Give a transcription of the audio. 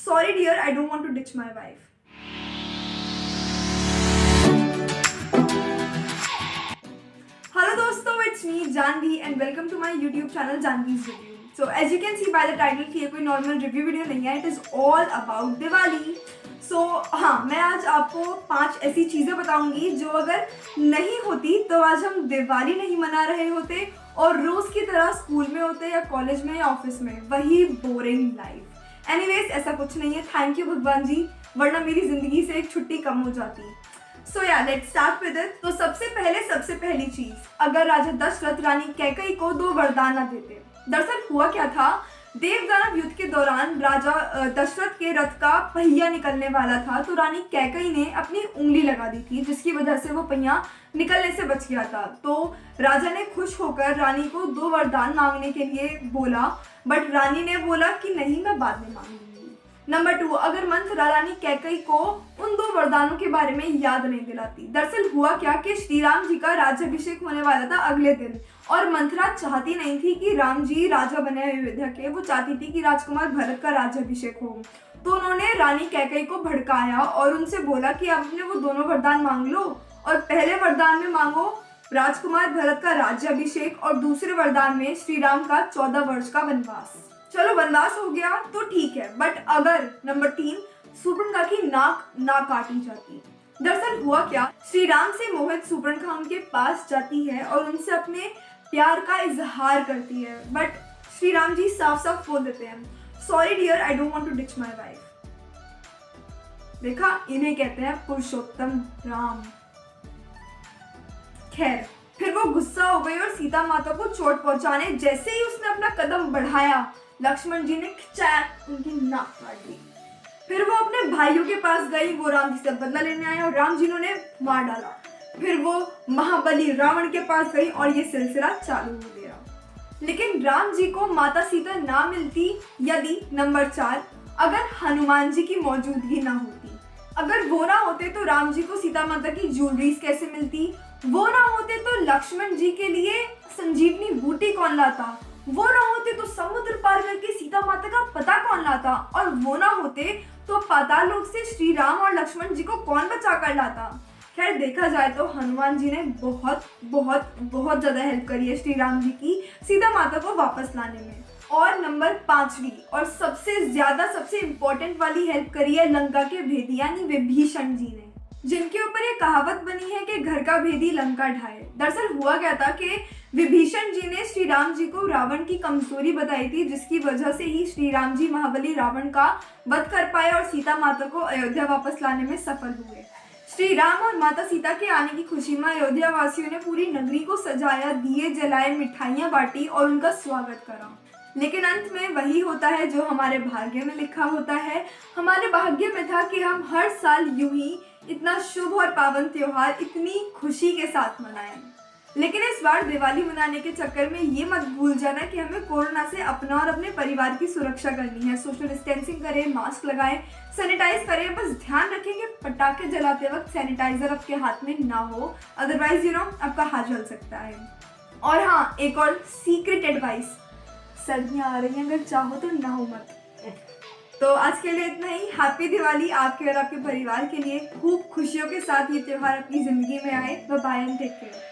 Sorry dear, I don't want to ditch my wife. Hello दोस्तों, it's me Janvi and welcome to my YouTube channel Janvi's Review. So as you can see by the title कि ये कोई normal review video नहीं है, it is all about Diwali. So हाँ, मैं आज आपको 5 ऐसी चीज़ें बताऊंगी जो अगर नहीं होती तो आज हम दिवाली नहीं मना रहे होते और रोज़ की तरह स्कूल में होते या कॉलेज में या ऑफिस में वही बोरिंग लाइफ. एनीवेज ऐसा कुछ नहीं है, थैंक यू भगवान जी, वरना मेरी जिंदगी से एक छुट्टी कम हो जाती. सो या लेट्स स्टार्ट विद इट. तो सबसे पहली चीज, अगर राजा दशरथ रानी कैकई को 2 वरदान न देते. दरअसल हुआ क्या था, देवदानव युद्ध के दौरान राजा दशरथ के रथ का पहिया निकलने वाला था तो रानी कैकई ने अपनी उंगली लगा दी थी जिसकी वजह से वो पहिया निकलने से बच गया था. तो राजा ने खुश होकर रानी को 2 वरदान मांगने के लिए बोला, बट रानी ने बोला कि नहीं, मैं बाद में मांगूंगी. नंबर 2, अगर मंथरा रानी कैकई को उन 2 वरदानों के बारे में याद नहीं दिलाती. दरअसल हुआ क्या कि श्री राम जी का राज्याभिषेक होने वाला था अगले दिन और मंथरा चाहती नहीं थी कि राम जी राजा बने अयोध्या के, वो चाहती थी कि राजकुमार भरत का राज्याभिषेक हो. तो उन्होंने रानी कैकई को भड़काया और उनसे बोला कि आप अपने वो दोनों वरदान मांग लो और पहले वरदान में मांगो राजकुमार भरत का राज्याभिषेक और दूसरे वरदान में श्री राम का 14 वर्ष का वनवास. चलो वनवास हो गया तो ठीक है, बट अगर नंबर 3 सुपर्णखा की नाक ना काटी जाती. दरअसल हुआ क्या, श्री राम से मोहित सुपर्णखा उनके पास जाती है और उनसे अपने प्यार का इजहार करती है, बट श्री राम जी साफ साफ बोल देते हैं, sorry dear, I don't want to ditch my wife. देखा, इन्हें कहते हैं पुरुषोत्तम राम. खैर, फिर वो गुस्सा हो गई और सीता माता को चोट पहुंचाने जैसे ही उसने अपना कदम बढ़ाया, लक्ष्मण जी ने खिंचाया उनकी नाक काट दी. फिर वो अपने भाइयों के पास गई, वो राम जी से बदला लेने आए और राम जी ने मार डाला. फिर वो महाबली रावण के पास गई और ये सिलसिला चालू हो गया. लेकिन राम जी को माता सीता ना मिलती यदि नंबर 4, अगर हनुमान जी की मौजूदगी ना होती. अगर वो ना होते तो राम जी को सीता माता की ज्वेलरीज कैसे मिलती, वो ना होते तो लक्ष्मण जी के लिए संजीवनी बूटी कौन लाता, वो ना होते तो समुद्र पार करके सीता माता का पता कौन लाता, और वो ना होते तो पाताल लोक से श्री राम और लक्ष्मण जी को कौन बचा कर लाता. खैर देखा जाए तो हनुमान जी ने बहुत बहुत बहुत ज्यादा हेल्प करी है श्री राम जी की सीता माता को वापस लाने में. और नंबर 5वीं और सबसे इम्पोर्टेंट वाली हेल्प करी है लंका के भेदी यानी विभीषण जी ने, जिनके ऊपर ये कहावत बनी है कि घर का भेदी लंका ढाए. दरअसल हुआ क्या था कि विभीषण जी ने श्री राम जी को रावण की कमजोरी बताई थी जिसकी वजह से ही श्री राम जी महाबली रावण का वध कर पाए और सीता माता को अयोध्या वापस लाने में सफल हुए. श्री राम और माता सीता के आने की खुशी में अयोध्या वासियों ने पूरी नगरी को सजाया, दिए जलाए, मिठाइयां बांटी और उनका स्वागत करा. लेकिन अंत में वही होता है जो हमारे भाग्य में लिखा होता है. हमारे भाग्य में था कि हम हर साल यूं ही इतना शुभ और पावन त्योहार इतनी खुशी के साथ मनाएं. लेकिन इस बार दिवाली मनाने के चक्कर में ये मत भूल जाना कि हमें कोरोना से अपना और अपने परिवार की सुरक्षा करनी है. सोशल डिस्टेंसिंग करें, मास्क लगाएं, सैनिटाइज करें. बस ध्यान रखें कि पटाखे जलाते वक्त सैनिटाइजर आपके हाथ में ना हो, अदरवाइज आपका हाथ जल सकता है. और हाँ, एक और सीक्रेट एडवाइस, सर्दियाँ आ रही हैं, अगर चाहो तो नहाओ मत. तो आज के लिए इतना ही. हैप्पी दिवाली आपके और आपके परिवार के लिए. खूब खुशियों के साथ ये त्योहार अपनी जिंदगी में आए. Bye and take care.